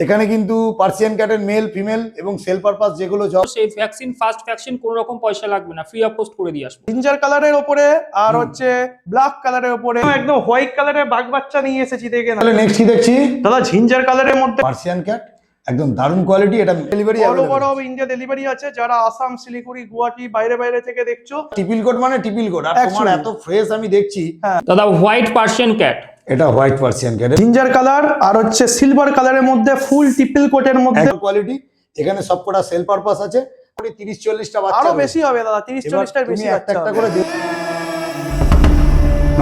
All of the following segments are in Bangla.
এখানে কিন্তু পার্সিয়ান ক্যাটের মেল ফিমেল এবং সেল পারপাস যেগুলো সেই ভ্যাকসিন ফার্স্ট ভ্যাকসিন কোনো রকম পয়সা লাগবে না, ফ্রি অফ কস্ট করে দিয়ে আসবো। জিঞ্জার কালারের উপরে আর হচ্ছে ব্ল্যাক কালারের উপরে একদম হোয়াইট কালারের বাঘ বাচ্চা নিয়ে এসেছি দেখে না। তাহলে নেক্সট কি দেখছি দাদা জিঞ্জার কালারের মধ্যে পার্সিয়ান ক্যাট, একদম দারুণ কোয়ালিটি। এটা ডেলিভারি বড় বড় ইন্ডিয়া ডেলিভারি আছে। যারা আসাম, শিলিগুড়ি, গুয়াহাটি বাইরে থেকে দেখছো, টিপিল কোড মানে টিপিল কোড। আর তোমার এত ফ্রেশ আমি দেখছি। দাদা হোয়াইট পার্সিয়ান ক্যাট, এটা white Persian cat, ginger colour আর হচ্ছে সিলভার কালারের মধ্যে ফুল টিপিল কোটের মধ্যে কোয়ালিটি। এখানে সবকটা সেল পারপাস আছে। 30-40টা বাচ্চা, আরো বেশি হবে দাদা, 30-40টার বেশি একটা করে দিও।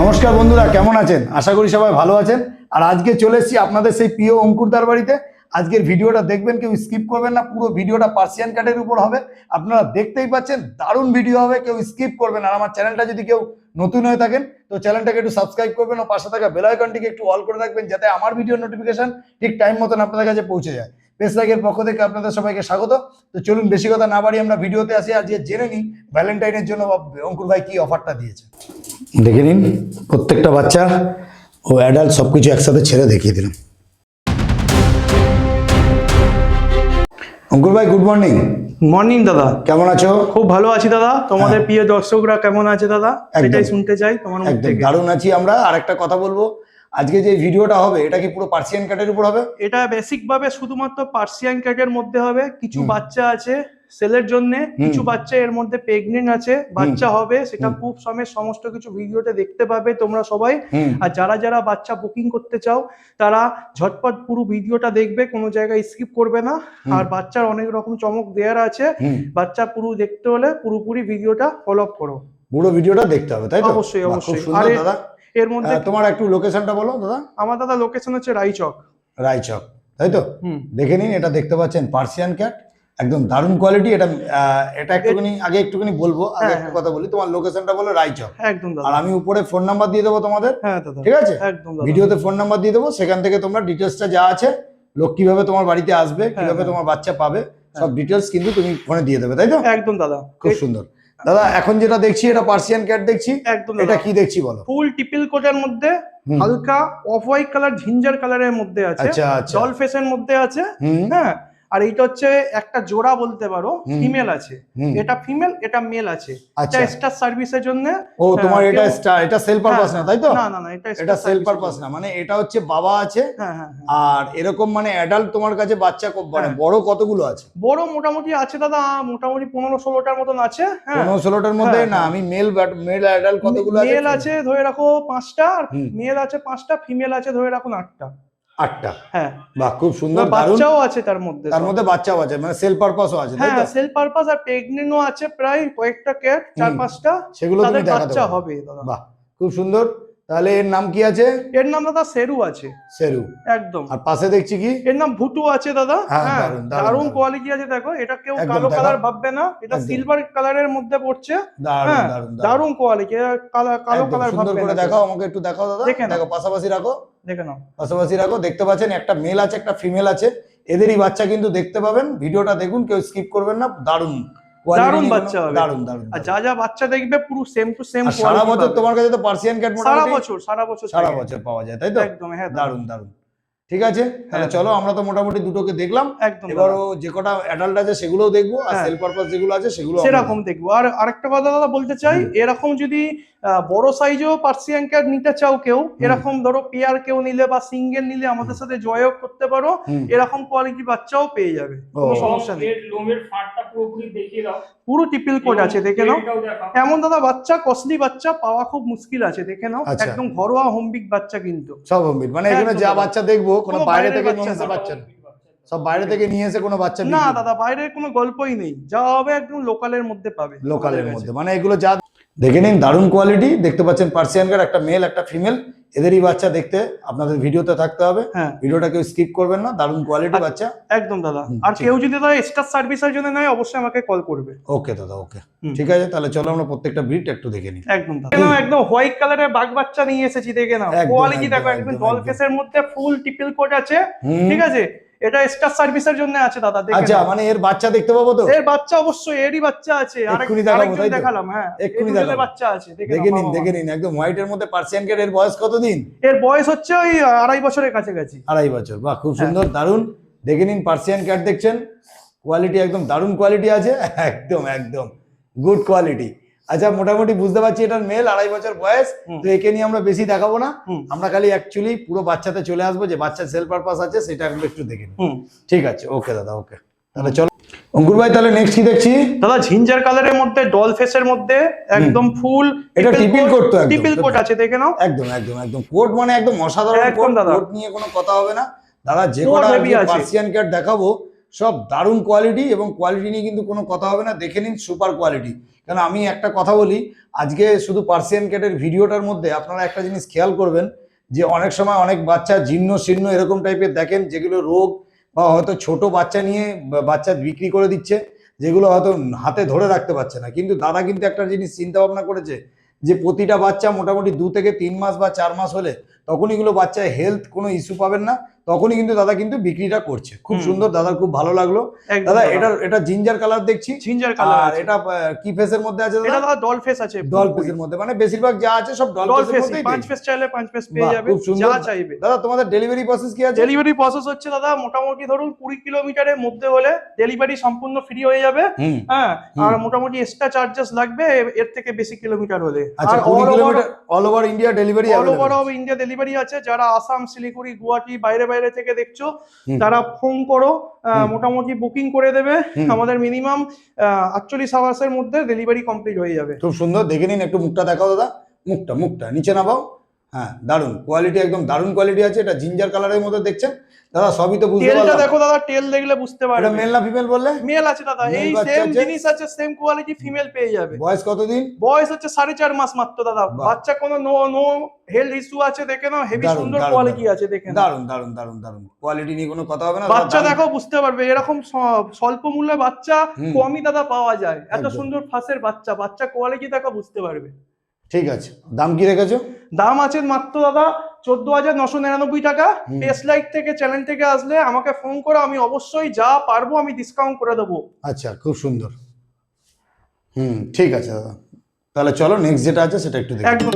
নমস্কার বন্ধুরা, কেমন আছেন? আশা করি সবাই ভালো আছেন। আর আজকে চলে এসেছি আপনাদের সেই প্রিয় অঙ্কুরদার বাড়িতে। আজকের ভিডিওটা দেখবেন, কেউ স্কিপ করবেন না। পুরো ভিডিওটা পার্সিয়ান ক্যাটের উপর হবে, আপনারা দেখতেই পাচ্ছেন। দারুণ ভিডিও হবে, কেউ স্কিপ করবেন। আর আমার চ্যানেলটা যদি কেউ নতুন হয়ে থাকেন তো চ্যানেলটাকে একটু সাবস্ক্রাইব করবেন ও পাশে থাকা বেল আইকনটিকে একটু অল করে রাখবেন, যাতে আমার ভিডিওর নোটিফিকেশন ঠিক টাইম মতন আপনাদের কাছে পৌঁছে যায়। পেসলাইকের পক্ষ থেকে আপনাদের সবাইকে স্বাগত। তো চলুন বেশি কথা না বাড়িয়ে আমরা ভিডিওতে আসি। আজকে জেনে নিই ভ্যালেন্টাইনের জন্য অঙ্কুর ভাই কি অফারটা দিয়েছে। দেখে নিন, প্রত্যেকটা বাচ্চা ও অ্যাডাল্ট সবকিছু একসাথে ছেড়ে দেখিয়ে দিলাম। অঙ্কুর ভাই গুড মর্নিং। মর্নিং দাদা, কেমন আছো? খুব ভালো আছি দাদা। তোমাদের প্রিয় দর্শকরা কেমন আছে দাদা, সেটাই শুনতে চাই তোমার মুখ থেকে। দারুণ আছি আমরা। আর একটা কথা বলবো, আজকে যে ভিডিওটা হবে এটা কি পুরো পার্সিয়ান ক্যাটের উপর হবে? এটা বেসিক ভাবে শুধুমাত্র পার্সিয়ান ক্যাটের মধ্যে হবে। কিছু বাচ্চা আছে সেলের জন্য, কিছু বাচ্চা এর মধ্যে প্রেগনেন্ট আছে, বাচ্চা হবে। সেটা খুব সমস্ত কিছু ভিডিওতে দেখতে পাবে তোমরা সবাই। আর যারা বাচ্চা বুকিং করতে চাও তারা ঝটপট পুরো ভিডিওটা দেখবে, কোনো জায়গায় স্কিপ করবে না। আর বাচ্চার অনেক রকম চমক দেওয়ার আছে। বাচ্চা পুরো দেখতে হলে পুরোপুরি ভিডিওটা ফলো আপ করো। পুরো ভিডিওটা দেখতে হবে, তাই তো? অবশ্যই অবশ্যই। আরে দাদা, এর মধ্যে তোমার একটু লোকেশনটা বলো দাদা। আমার দাদা লোকেশন হচ্ছে রায়চক। রায়চক, তাই তো? দেখে নিন, এটা দেখতে পাচ্ছেন পার্সিয়ান ক্যাট, একদম দারুণ কোয়ালিটি। এটা একটুখানি বলবো, আগে একটা কথা বলি। তোমার লোকেশনটা বলো রায়চক। একদম দাদা। আর আমি উপরে ফোন নাম্বার দিয়ে দেবো তোমাদের। হ্যাঁ দাদা, ঠিক আছে? একদম দাদা। ভিডিওতে ফোন নাম্বার দিয়ে দেবো, সেখান থেকে তোমরা ডিটেলসটা যা আছে, লোক কিভাবে তোমার বাড়িতে আসবে, কিভাবে তোমার বাচ্চা পাবে, সব ডিটেলস কিন্তু তুমি ফোনে দিয়ে দেবে, তাই তো? একদম দাদা, খুব সুন্দর। দাদা এখন যেটা দেখছি এটা পার্সিয়ান ক্যাট দেখছি। একদম। এটা কি দেখছি বলো? ফুল টিপিল কোটের মধ্যে হালকা অফ হোয়াইট কালার জিঞ্জার কালারের মধ্যে আছে, জল ফেসের মধ্যে আছে। হ্যাঁ, আর এটা হচ্ছে একটা জোড়া বলতে পারো, ফিমেল আছে। এটা ফিমেল, এটা মেল আছে। এটা স্টার সার্ভিসের জন্য। ও তোমার এটা সেল পারপাস না, তাই তো? না, এটা সেল পারপাস না, মানে এটা হচ্ছে বাবা আছে। আর এরকম মানে অ্যাডাল্ট তোমার কাছে বাচ্চা মানে বড় কতগুলো আছে? বড় মোটামুটি আছে দাদা, মোটামুটি 15-16টার মতন আছে। 15-16টার মধ্যে না, আমি মেল অ্যাডাল্ট কতগুলো আছে? মেল আছে ধরে রাখো 5টা, আর মেল আছে 5টা, ফিমেল আছে ধরে রাখুন 8টা। 8টা? হ্যাঁ। বাহ, খুব সুন্দর। বাচ্চাও আছে তার মধ্যে বাচ্চাও আছে, মানে সেল পারপাসও আছে, তাই তো? হ্যাঁ, সেল পারপাস আর প্রেগন্যান্টও আছে প্রায় কয়েকটা ক্যাট, 4-5টা। সেগুলো তুমি দেখাতে বাচ্চা হবে দাদা। বাহ, খুব সুন্দর। তাহলে এর নাম কি আছে? এর নাম দাদা সেরু আছে। সেরু, একদম। আর পাশে দেখছি কি? এর নাম ভুটু আছে দাদা। হ্যাঁ, দারুণ কোয়ালিটি আছে। দেখো, এটা কেউ কালো কালার ভাববে না, এটা সিলভার কালারের মধ্যে পড়ছে। দারুণ কোয়ালিটি, কালো কালার ভাববে না। দেখাও আমাকে, একটু দেখাও দাদা। দেখো, পাশাপাশি রাখো, দেখে নাও, পাশাপাশি রাখো। দেখতে পাচ্ছেন একটা মেল আছে, একটা ফিমেল আছে। এদেরই বাচ্চা কিন্তু দেখতে পাবেন। ভিডিওটা দেখুন, কেউ স্কিপ করবেন না। দারুণ বাচ্চা হবে, দারুণ। আর যা বাচ্চা দেখবে পুরো সেম টু সেম। সারা বছর তোমার কাছে তো পার্সিয়ান ক্যাট সারা বছর পাওয়া যায়, তাই তো? একদম। হ্যাঁ, দারুণ। ঠিক আছে, তাহলে চলো, আমরা তো মোটামুটি দুটোকে দেখলাম। এবারও যে কটা অ্যাডাল্ট আছে সেগুলোও দেখবো, আর সেল পারপাস যেগুলো আছে সেগুলো সেরকম দেখবো। আর আরেকটা কথা দাদা বলতে চাই, এরকম যদি বড় সাইজেও পার্সিয়ান ক্যাট নিতে চাও কেউ, এরকম ধরো পেয়ার কেউ নিলে বা সিঙ্গেল নিলে আমাদের সাথে যোগাযোগ করতে পারো। এরকম কোয়ালিটি বাচ্চাও পেয়ে যাবে, কোনো সমস্যা নেই। লোমের ফাটটা পুরোপুরি দেখিয়ে দাও। পুরো টিপিল কোট আছে, দেখে নাও। এমন দাদা বাচ্চা, কস্টলি বাচ্চা পাওয়া খুব মুশকিল আছে, দেখে নাও। একদম ঘরোয়া হোমবিক বাচ্চা, কিন্তু সব হোমবিক। মানে এখানে যা বাচ্চা দেখবো কোনো বাইরে থেকে নিয়ে এসে বাচ্চা না, সব বাইরে থেকে নিয়ে এসে কোনো বাচ্চা না দাদা, বাইরের কোনো গল্পই নেই। যা হবে একদম লোকালের মধ্যে পাবে, লোকালের মধ্যে। মানে এগুলো যা দেখে নিন, দারুণ কোয়ালিটি। দেখতে পাচ্ছেন পার্সিয়ান ক্যাট, একটা মেল একটা ফিমেল। এদেরই বাচ্চা দেখতে আপনাদের ভিডিওতে থাকতে হবে। ভিডিওটা কেউ স্কিপ করবেন না, দারুণ কোয়ালিটি বাচ্চা। একদম দাদা। আর কেউ যদি দাদা স্টার সার্ভিসের জন্য নেয়, অবশ্যই আমাকে কল করবে। ওকে দাদা, ওকে, ঠিক আছে। তাহলে চলো আমরা প্রত্যেকটা ব্রিড একটু দেখে নিই। একদম দাদা। একদম হোয়াইট কালারের বাঘ বাচ্চা নিয়ে এসেছি, দেখে নাও। কোয়ালিটি দেখো, একদম ডল ফেসের মধ্যে ফুল টিপিল কোট আছে। ঠিক আছে, এটা স্টার সার্ভিসের জন্য আছে দাদা। আচ্ছা, মানে এর বাচ্চা দেখতে পাবো তো? এর বাচ্চা অবশ্যই, এরই বাচ্চা আছে। আরেকজন দেখালাম। হ্যাঁ, এক্ষুনি বাচ্চা আছে, দেখে নিন। একদম হোয়াইটের মধ্যে পার্সিয়ান ক্যাট। এর বয়স কতদিন? এর বয়স হচ্ছে ওই 2.5 বছরের কাছাকাছি। 2.5 বছর। বাহ, খুব সুন্দর, দারুণ। দেখে নিন পার্সিয়ান ক্যাট দেখছেন, কোয়ালিটি একদম দারুণ কোয়ালিটি আছে, একদম একদম গুড কোয়ালিটি। আচ্ছা মোটামুটি বুঝতে পারছি এটার মেল 2.5 বছর বয়স, তো একে নিয়ে আমরা বেশি দেখাবো না, আমরা খালি অ্যাকচুয়ালি পুরো বাচ্চাতে চলে আসবো, যে বাচ্চার সেল পারপাস আছে সেটা একটু দেখে নিন। ঠিক আছে, ওকে দাদা, ওকে তাহলে চলো অঙ্কুর ভাই, তাহলে নেক্সট কি দেখছি? দাদা জিঞ্জার কালারের মধ্যে ডল ফেসের মধ্যে একদম ফুল এটা টিপিল কোট, তো একদম টিপিল কোট আছে, দেখে নাও। একদম একদম একদম কোট মানে একদম অসাধারণ একদম কোট, দাদা। কোট নিয়ে কোনো কথা হবে না দাদা। যে Coat কটা heavy আছে। পার্সিয়ান ক্যাট দেখাবো সব দারুণ কোয়ালিটি, এবং কোয়ালিটি নিয়ে কিন্তু কোনো কথা হবে না, দেখে নিন সুপার কোয়ালিটি। কারণ আমি একটা কথা বলি, আজকে শুধু পার্সিয়ান ক্যাটের ভিডিওটার মধ্যে আপনারা একটা জিনিস খেয়াল করবেন, যে অনেক সময় অনেক বাচ্চা জীর্ণ শীর্ণ এরকম টাইপের দেখেন, যেগুলো রোগ বা হয়তো ছোট বাচ্চা নিয়ে বাচ্চা বিক্রি করে দিচ্ছে, যেগুলো হয়তো হাতে ধরে রাখতে পারছে না। কিন্তু দাদা কিন্তু একটা জিনিস চিন্তা ভাবনা করেছে, যে প্রতিটা বাচ্চা মোটামুটি 2 থেকে 3 মাস বা 4 মাস হলে তখনই এগুলো বাচ্চার হেলথ কোনো ইস্যু পাবেন না, তখনই কিন্তু দাদা কিন্তু বিক্রিটা করছে। খুব সুন্দর দাদার, খুব ভালো লাগলো দাদা। এটা জিঞ্জার কালার দেখছি, জিঞ্জার কালার। আর এটা কি ফেসের মধ্যে আছে এটা দাদা? দাদা ডল ফেস আছে, ডল ফেসের মধ্যে, মানে বেশিরভাগ যা আছে সব ডল ডল ফেসের ফেস। মধ্যেই। 5 ফেস চাইলে 5 ফেস পেয়ে যাবে, খুব সুন্দর যা চাইবে। দাদা তোমাদের ডেলিভারি প্রসেস কি আছে? ডেলিভারি প্রসেস হচ্ছে দাদা মোটামুটি ধরুন 20 কিলোমিটারের মধ্যে হলে ডেলিভারি সম্পূর্ণ ফ্রি হয়ে যাবে। হ্যাঁ, আর মোটামুটি এক্সট্রা চার্জেস লাগবে এর থেকে বেশি কিলোমিটার হলে। আচ্ছা, 20 kilometre all over India delivery all over of India delivery আছে। যারা আসাম, শিলিগুড়ি, গুয়াহাটি বাইরে বাইরে থেকে দেখছো, তারা ফোন করো, মোটামুটি বুকিং করে দেবে। আমাদের মিনিমাম 48 আওয়ার্সের মধ্যে ডেলিভারি কমপ্লিট হয়ে যাবে। খুব সুন্দর, দেখে নিন, একটু মুখটা দেখাও দাদা, মুখটা নিচে নামাও। হ্যাঁ, দারুণ কোয়ালিটি, একদম দারুণ কোয়ালিটি আছে। এটা জিঞ্জার কালারের মধ্যে দেখছেন দাদা, সবই তো বুঝতে টেলটা পারলাম। দেখো দাদা, টেল দেখলে বুঝতে এটা পারবে। মেল না ফিমেল বললে? মেল আছে দাদা, Male এই বাচ্চা সেম আছে? জিনিস আছে, সেম কোয়ালিটি ফিমেল পেয়ে যাবে। বয়স কতদিন? বয়স হচ্ছে 4.5 মাস মাত্র দাদা। বাহ। বাচ্চা কোনো নো হেলথ ইস্যু আছে, দেখে নাও। হেভি দারুণ, সুন্দর দারুণ, কোয়ালিটি আছে, দেখে নাও। দারুণ দারুণ দারুণ দারুণ কোয়ালিটি নিয়ে কোনো কথা হবে না। বাচ্চা দাম- দেখো বুঝতে পারবে, এরকম স্বল্প মূল্যে বাচ্চা কমই দাদা পাওয়া যায়। এত একদম। সুন্দর ফাঁসের বাচ্চা কোয়ালিটি দেখো বুঝতে পারবে। ঠিক আছে, দাম কি রেখেছো? দাম আছে মাত্র দাদা 14,999 টাকা। পেস লাইট থেকে চ্যানেল থেকে আসলে আমাকে ফোন করো, আমি অবশ্যই যা পারবো আমি ডিসকাউন্ট করে দেবো। আচ্ছা, খুব সুন্দর। ঠিক আছে দাদা, তাহলে চলো নেক্সট যেটা আছে সেটা একটু দেখি। একদম।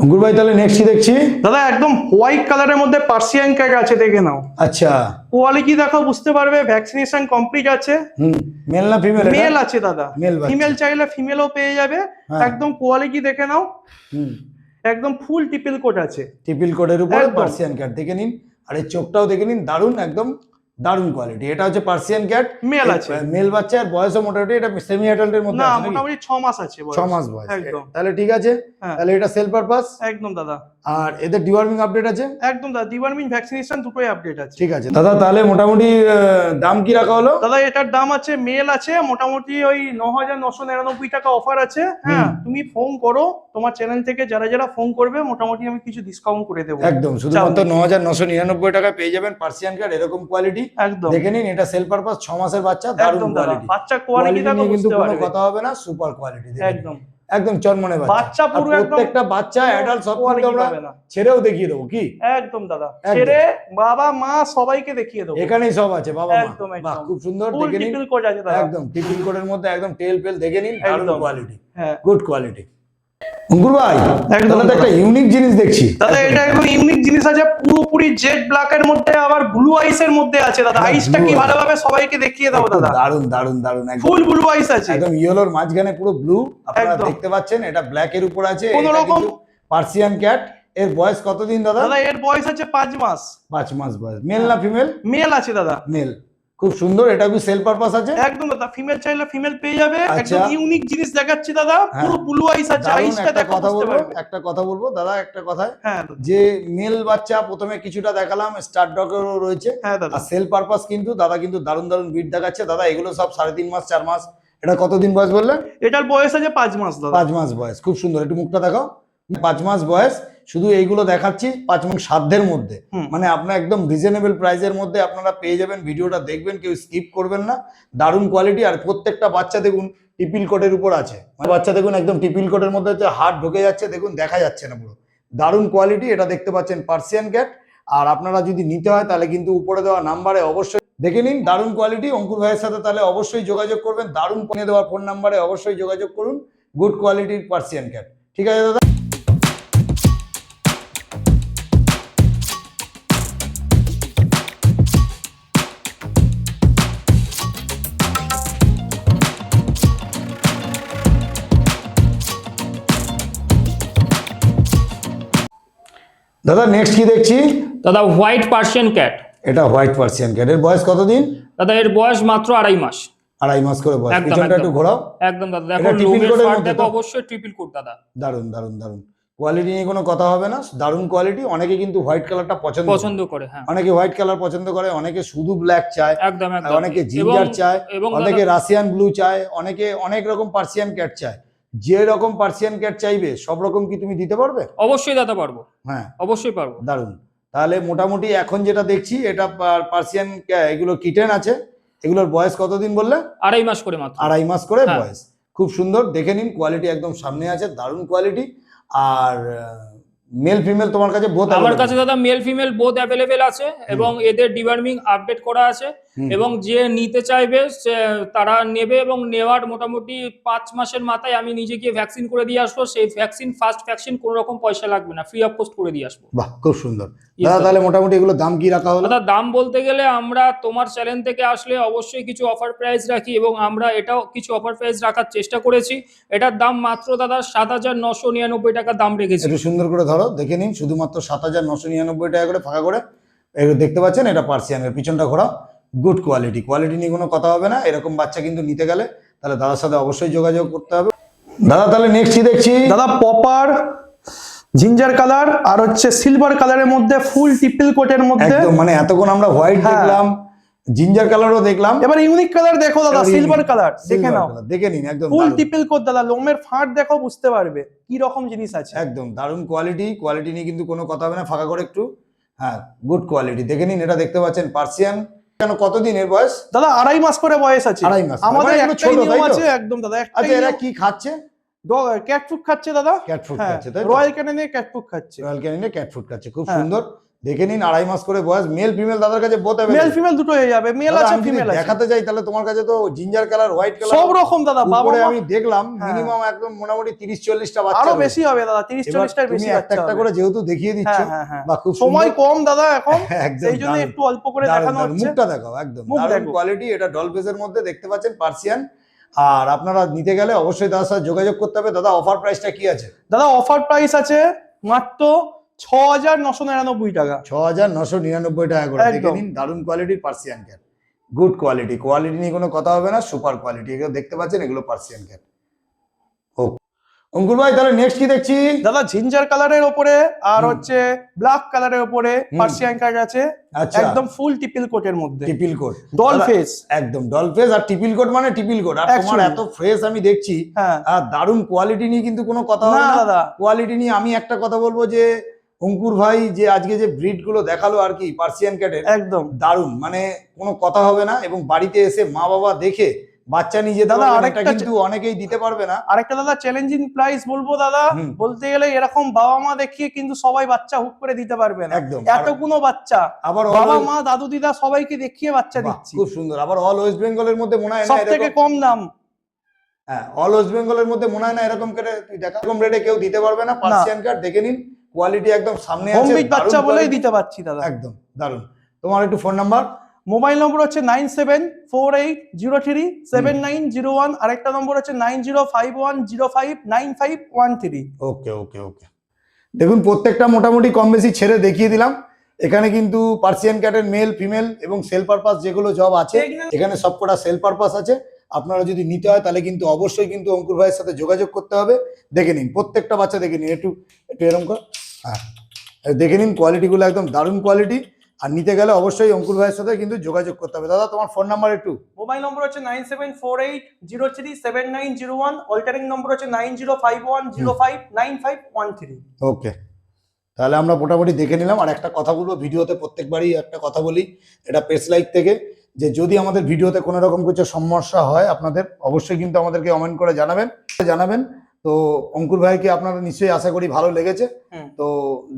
অঙ্কুর ভাই, তাহলে নেক্সট কি দেখছি? দাদা একদম হোয়াইট কালারের মধ্যে পার্সিয়ান ক্যাট আছে, দেখে নাও। আচ্ছা, কোয়ালিটি দেখো বুঝতে পারবে। ভ্যাকসিনেশন কমপ্লিট আছে। মেল না ফিমেল? মেল আছে দাদা, মেল বাচ্চা। ফিমেল চাইলে ফিমেলও পেয়ে যাবে। একদম কোয়ালিটি দেখে নাও, একদম ফুল টিপিল কোট আছে। টিপিল কোডের উপরে একদম। পার্সিয়ান ক্যাট, দেখে নিন। আর এই চোখটাও দেখে নিন, দারুণ, একদম দারুণ কোয়ালিটি। এটা হচ্ছে পার্সিয়ান ক্যাট, মেল আছে। মেল বাচ্চা। আর বয়সও মোটামুটি এটা সেমি অ্যাডাল্টের মধ্যে না, আছে নাকি? মোটামুটি 6 মাস আছে বয়স। 6 মাস বয়স, একদম। তাহলে ঠিক আছে। হ্যাঁ। তাহলে এটা সেল পারপাস একদম দাদা। আর এদের ডিওয়ার্মিং আপডেট আছে? একদম দাদা, ডিওয়ার্মিং ভ্যাকসিনেশন দুটোই আপডেট আছে। ঠিক আছে দাদা, তাহলে মোটামুটি দাম কি রাখা হলো? দাদা এটার দাম আছে, মেল আছে মোটামুটি ওই 9,999 টাকা অফার আছে। হ্যাঁ, তুমি ফোন করো, তোমার চ্যানেল থেকে যারা যারা ফোন করবে মোটামুটি আমি কিছু ডিসকাউন্ট করে দেবো। একদম, শুধুমাত্র 9,999 টাকা পেয়ে যাবেন পার্সিয়ান ক্যাট, এরকম কোয়ালিটি। একদম। দেখে নিন, এটা সেল পারপাস, 6 মাসের বাচ্চা, দারুণ একদম দাদা, কোয়ালিটি। বাচ্চা কোয়ালিটি দেখো কিন্তু বুঝতে কোনো পারবে। কথা হবে না, সুপার কোয়ালিটি। একদম একদম চনমনে বাচ্চা পুরো আর একদম প্রত্যেকটা বাচ্চা অ্যাডাল্ট সব কিন্তু আমরা হবে না। ছেড়েও দেখিয়ে দেবো কি? একদম দাদা, একদম। ছেড়ে বাবা মা সবাইকে দেখিয়ে দেবো। এখানেই সব আছে বাবা মা। একদম, একদম। বাহ, খুব সুন্দর, ফুল দেখে নিন। টিপিল কোট আছে দাদা। একদম টিপিল কোডের মধ্যে, একদম টেল পেল, দেখে নিন, দারুণ একদম। কোয়ালিটি, হ্যাঁ, গুড কোয়ালিটি। অঙ্কুর ভাই, একদম তাহলে তো একটা ইউনিক জিনিস দেখছি দাদা। এটা একদম ইউনিক জিনিস আছে, পুরোপুরি জেড ব্ল্যাক এর মধ্যে, আবার ব্লু আইস এর মধ্যে আছে দাদা। হ্যাঁ, আইসটা blue কি eyes। ভালোভাবে সবাইকে দেখিয়ে দাও দাদা। দারুণ দারুণ দারুণ, একদম ফুল ব্লু আইস আছে। একদম ইয়েলোর মাঝখানে পুরো ব্লু, আপনারা একদম। দেখতে পাচ্ছেন। এটা ব্ল্যাক এর উপর আছে। কোনো এটা রকম- কিন্তু পার্সিয়ান ক্যাট। এর বয়স কতদিন দাদা? দাদা এর বয়স আছে 5 মাস। 5 মাস বয়স। মেল না ফিমেল? মেল আছে দাদা। মেল। খুব সুন্দর, এটা কি সেল পারপাস আছে? একদম দাদা, ফিমেল চাইলে ফিমেল পেয়ে যাবে। আচ্ছা। একদম ইউনিক জিনিস দেখাচ্ছি দাদা, হ্যাঁ। পুরো ব্লু আইস আছে। দারুণ, আইসটা একটা দেখো কথা বুঝতে বলবো, পারবে। একটা কথা বলবো দাদা, একটা কথায়, হ্যাঁ যে মেল বাচ্চা প্রথমে কিছুটা দেখালাম, স্টার ডগেরও রয়েছে। হ্যাঁ দাদা। আর সেল পারপাস কিন্তু দাদা কিন্তু দারুণ দারুণ বিট দেখাচ্ছে দাদা। এগুলো সব 3.5 মাস 4 মাস। এটা কতদিন বয়স বললেন? এটার বয়স আছে 5 মাস দাদা। 5 মাস বয়স। খুব সুন্দর, একটু মুখটা দেখাও। 5 মাস বয়স, শুধু এইগুলো দেখাচ্ছি 5 মাস সাধ্যের মধ্যে। মানে আপনার একদম রিজনেবল প্রাইসের মধ্যে আপনারা পেয়ে যাবেন। ভিডিওটা দেখবেন, কেউ স্কিপ করবেন না। দারুণ কোয়ালিটি। আর প্রত্যেকটা বাচ্চা দেখুন টিপিল কোটের উপর আছে। বাচ্চা দেখুন একদম টিপিল কোটের মধ্যে হাত ঢুকে যাচ্ছে, দেখুন দেখা যাচ্ছে না পুরো। দারুণ কোয়ালিটি। এটা দেখতে পাচ্ছেন পার্সিয়ান ক্যাট। আর আপনারা যদি নিতে হয় তাহলে কিন্তু উপরে দেওয়া নাম্বারে অবশ্যই দেখে নিন। দারুণ কোয়ালিটি, অঙ্কুর ভাইয়ের সাথে তাহলে অবশ্যই যোগাযোগ করবেন। দারুণ পনিয়ে দেওয়া ফোন নাম্বারে অবশ্যই যোগাযোগ করুন। গুড কোয়ালিটির পার্সিয়ান ক্যাট। ঠিক আছে দাদা। দাদা নেক্সট কি দেখছি? দাদা হোয়াইট পার্সিয়ান ক্যাট। এটা হোয়াইট পার্সিয়ান ক্যাট। এর বয়স কতদিন? দাদা এর বয়স মাত্র 2.5 মাস। 2.5 মাস করে বয়স। একদম, পিছনটা একটু একদম। ঘোরাও। একদম দাদা, দেখো এটা triple লোমের coat এর ফার মধ্যে দেখো, তো? অবশ্যই ট্রিপল কোট দাদা। দারুন দারুন দারুন কোয়ালিটি নিয়ে কোনো কথা হবে না। দারুন কোয়ালিটি। অনেকে কিন্তু হোয়াইট কালারটা পছন্দ করে, হ্যাঁ। অনেকে হোয়াইট কালার পছন্দ করে, অনেকে শুধু ব্ল্যাক চায়, একদম একদম। অনেকে জিঞ্জার চায়, এবং অনেকে রাশিয়ান ব্লু চায়, অনেকে অনেক রকম পার্সিয়ান ক্যাট চায়। যে রকম পার্সিয়ান ক্যাট চাইবে সব রকম কি তুমি দিতে পারবে? অবশ্যই দাদা পারবো, হ্যাঁ অবশ্যই পারবো। দারুন। তাহলে মোটামুটি এখন যেটা দেখছি এটা পার্সিয়ান এগুলো কিটেন আছে। এগুলোর বয়স কতদিন বললে? 2.5 মাস করে মাত্র। 2.5 মাস করে হ্যাঁ। বয়স। খুব সুন্দর, দেখে নিন। কোয়ালিটি একদম সামনে আছে, দারুণ কোয়ালিটি। আর মেল ফিমেল তোমার কাছে বোথ? আমার কাছে দাদা মেল ফিমেল বোথ অ্যাভেলেবেল আছে এবং এদের ডিওয়ার্মিং আপডেট করা আছে এবং যে নিতে চাইবে তারা নেবে এবং নেওয়ার মোটামুটি 5 মাসের মাথায় আমি নিজে গিয়ে ভ্যাকসিন করে দিয়ে আসবো। সেই ভ্যাকসিন ফার্স্ট ভ্যাকসিন কোনো রকম পয়সা লাগবে না, ফ্রি অফ কস্ট করে দিয়ে আসবো। বাহ খুব সুন্দর দাদা। তাহলে মোটামুটি এগুলো দাম কি রাখা হলো? দাদা দাম বলতে গেলে আমরা তোমার চ্যানেল থেকে আসলে অবশ্যই কিছু অফার প্রাইস রাখি এবং আমরা এটাও কিছু অফার প্রাইস রাখার চেষ্টা করেছি। এটার দাম মাত্র দাদা 7,999 টাকা দাম রেখেছি। একটু সুন্দর করে ধরো, দেখে নিন। শুধুমাত্র 7,999 টাকা করে ফাঁকা করে দেখতে পাচ্ছেন। এটা পার্সিয়ানের পিছনটা ঘোরা। Good quality. কোয়ালিটি নিয়ে কোনো কথা হবে না। এরকম বাচ্চা কিন্তু নিতে গেলে তাহলে দাদার সাথে অবশ্যই যোগাযোগ করতে হবে। দাদা তাহলে নেক্সট কি দেখছি? দাদা পপার জিঞ্জার কালার আর হচ্ছে সিলভার কালারের মধ্যে ফুল ট্রিপল কোটের মধ্যে। একদম, মানে এতক্ষণ আমরা হোয়াইট দেখলাম, জিঞ্জার কালারও দেখলাম, এবার ইউনিক কালার দেখো দাদা, সিলভার কালার দেখে নাও। দেখে নিন একদম ফুল দারুণ। ট্রিপল কোট দাদা, লোমের ফাঁট দেখো, বুঝতে পারবে কি রকম জিনিস আছে। একদম দারুণ কোয়ালিটি। কোয়ালিটি নিয়ে কিন্তু কোনো কথা হবে না। ফাঁকা করে একটু, হ্যাঁ গুড কোয়ালিটি। দেখে নিন। এটা দেখতে পাচ্ছেন পার্সিয়ান। কেন কতদিন এর বয়স? দাদা 2.5 মাস করে বয়স আছে। 2.5 মাস। আমাদের মানে একটাই ছোট, নিয়ম তাই তো? আছে। একদম দাদা একটাই আচ্ছা এরা নিয়ম। কি খাচ্ছে? ক্যাট ফুড খাচ্ছে দাদা। ক্যাট ফুড হ্যাঁ, খাচ্ছে তাই তো? রয়্যাল ক্যানিনে ক্যাট ফুড খাচ্ছে। রয়্যাল ক্যানিনে ক্যাট ফুড খাচ্ছে। খুব হ্যাঁ। সুন্দর। দেখে নিন। 2.5 মাস করে বয়স। মেল ফিমেল দাদার কাছে বোথ মেল ফিমেল দুটো হয়ে যাবে, মেল আছে ফিমেল আছে। দেখাতে যাই তাহলে তোমার কাছে তো জিঞ্জার কালার, হোয়াইট কালার সব রকম দাদা। বাবা উপরে মা আমি দেখলাম হ্যাঁ। মিনিমাম একদম মোটামুটি 30-40টা বাচ্চা আরো রয়েছে। বেশি হবে দাদা, 30-40টার এবার বেশি তুমি একটা একটা হবে। করে যেহেতু দেখিয়ে দিচ্ছ, হ্যাঁ, হ্যাঁ, হ্যাঁ। বা খুব সময় কম দাদা এখন, একদম সেই জন্য দারুণ। একটু অল্প করে দারুণ, দেখানো দারুণ। হচ্ছে। মুখটা দেখাও। একদম মুখ দারুণ দেখো। কোয়ালিটি। এটা ডলফেসের মধ্যে দেখতে পাচ্ছেন পার্সিয়ান। আর আপনারা নিতে গেলে অবশ্যই দাদার সাথে যোগাযোগ করতে হবে। দাদা অফার প্রাইসটা কি আছে? দাদা অফার প্রাইস আছে মাত্র 6,999 টাকা। 6,999 টাকা করে। দেখে একদম। নিন। দারুণ কোয়ালিটির Persian cat. Good quality. Quality নিয়ে কোনো কথা হবে না। Super quality. এগুলো দেখতে পাচ্ছেন, এগুলো পার্সিয়ান ক্যাট। ও অঙ্কুর ভাই তাহলে নেক্সট কি দেখছি? দাদা জিঞ্জার কালারের উপরে আর হচ্ছে ব্ল্যাক কালারের উপরে পার্সিয়ান ক্যাট আছে। আচ্ছা। একদম ফুল টিপিল কোটের মধ্যে। টিপিল কোট। Doll face. একদম ডল ফেস। আর টিপিল কোট মানে টিপিল কোট। আর তোমার Actually। এত ফ্রেশ আমি দেখছি। হ্যাঁ। আর দারুণ কোয়ালিটি নিয়ে কিন্তু কোনো কথা হবে না না দাদা। কোয়ালিটি নিয়ে আমি একটা কথা বলবো যে অঙ্কুর ভাই যে আজকে যে ব্রিড গুলো দেখালো আর কি পার্সিয়ান ক্যাটের, একদম দারুণ। মানে কোনো কথা হবে না। এবং বাড়িতে এসে মা বাবা দেখে বাচ্চা নিয়ে দাদা, দাদা আরেকটা কিন্তু অনেকেই দিতে পারবে না। আরেকটা দাদা চ্যালেঞ্জিং প্রাইস বলবো দাদা, বলতে গেলে এরকম বাবা মা দেখিয়ে কিন্তু সবাই বাচ্চা হুক করে দিতে পারবে না। একদম। এতগুলো বাচ্চা আবার বাবা মা দাদু দিদা সবাইকে দেখিয়ে বাচ্চা দিচ্ছি। খুব সুন্দর। আবার অল ওয়েস্ট বেঙ্গলের মধ্যে মনে হয় না সব থেকে এরকম। কম দাম। হ্যাঁ, অল ওয়েস্ট বেঙ্গলের মধ্যে মনে হয় না এরকম করে তুই দেখা এরকম রেটে কেউ দিতে পারবে না। পার্সিয়ান ক্যাট দেখে নিন। কোয়ালিটি একদম সামনে হোম আছে। বিট বাচ্চা বলেই দিতে পারছি দাদা। একদম দারুণ। তোমার একটু ফোন নাম্বার? মোবাইল নম্বর হচ্ছে 9748037901। আরেকটা নম্বর হচ্ছে 9051059513। ওকে ওকে ওকে। দেখুন প্রত্যেকটা মোটামুটি কম বেশি ছেড়ে দেখিয়ে দিলাম। এখানে কিন্তু পার্সিয়ান ক্যাটের মেল ফিমেল এবং সেল পারপাস যেগুলো জব আছে এখানে সবকটা সেল পারপাস আছে। আপনারা যদি নিতে হয় তাহলে কিন্তু অবশ্যই কিন্তু অঙ্কুর ভাইয়ের সাথে যোগাযোগ করতে হবে। দেখে নিন প্রত্যেকটা বাচ্চা দেখে নিন। একটু একটু এরকম কর। হ্যাঁ দেখে নিন কোয়ালিটিগুলো একদম দারুণ কোয়ালিটি। আর নিতে গেলে অবশ্যই অঙ্কুর ভাইয়ের সাথে কিন্তু যোগাযোগ করতে হবে। দাদা তোমার ফোন নাম্বার একটু? মোবাইল নম্বর হচ্ছে 9748037901। অল্টারিং নম্বর হচ্ছে 9051059513। ওকে। তাহলে আমরা মোটামুটি দেখে নিলাম। আর একটা কথা বলবো, ভিডিওতে প্রত্যেকবারই একটা কথা বলি, এটা পেস লাইক থেকে, যে যদি আমাদের ভিডিওতে কোনো রকম কিছু সমস্যা হয় আপনাদের অবশ্যই কিন্তু আমাদেরকে কমেন্ট করে জানাবেন। তো অঙ্কুর ভাইকে আপনারা নিশ্চয়ই আশা করি ভালো লেগেছে। হুম। তো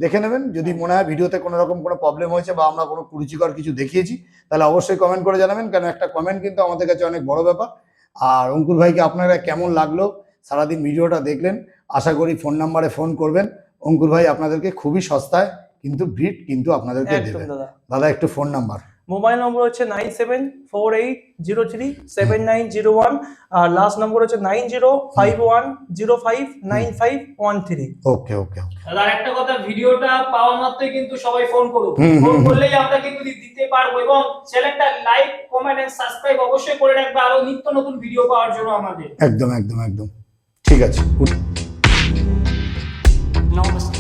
দেখে নেবেন, যদি মনে হয় ভিডিওতে কোনো রকম কোনো প্রবলেম হয়েছে বা আমরা কোনো কুরুচিকর কিছু দেখিয়েছি তাহলে অবশ্যই কমেন্ট করে জানাবেন, কারণ একটা কমেন্ট কিন্তু আমাদের কাছে অনেক বড় ব্যাপার। আর অঙ্কুর ভাইকে আপনারা কেমন লাগলো, সারাদিন ভিডিওটা দেখলেন, আশা করি ফোন নাম্বারে ফোন করবেন। অঙ্কুর ভাই আপনাদেরকে খুবই সস্তায় কিন্তু ব্রিড কিন্তু আপনাদেরকে একদম দেবে। দাদা। দাদা একটু ফোন নাম্বার। মোবাইল নম্বর হচ্ছে 9748037901 আর লাস্ট নম্বর হচ্ছে 9051059513। ওকে ওকে ওকে। দাদা আরেকটা কথা, ভিডিওটা পাওয়া মাত্রই কিন্তু সবাই ফোন করুন। হুম, ফোন হুম, করলেই আমরা কিন্তু দিতে পারবো, এবং চ্যানেলটা লাইক, কমেন্ট এন্ড সাবস্ক্রাইব অবশ্যই করে রাখবে আরো নিত্য নতুন ভিডিও পাওয়ার জন্য আমাদের। একদম একদম একদম ঠিক আছে। Namaste.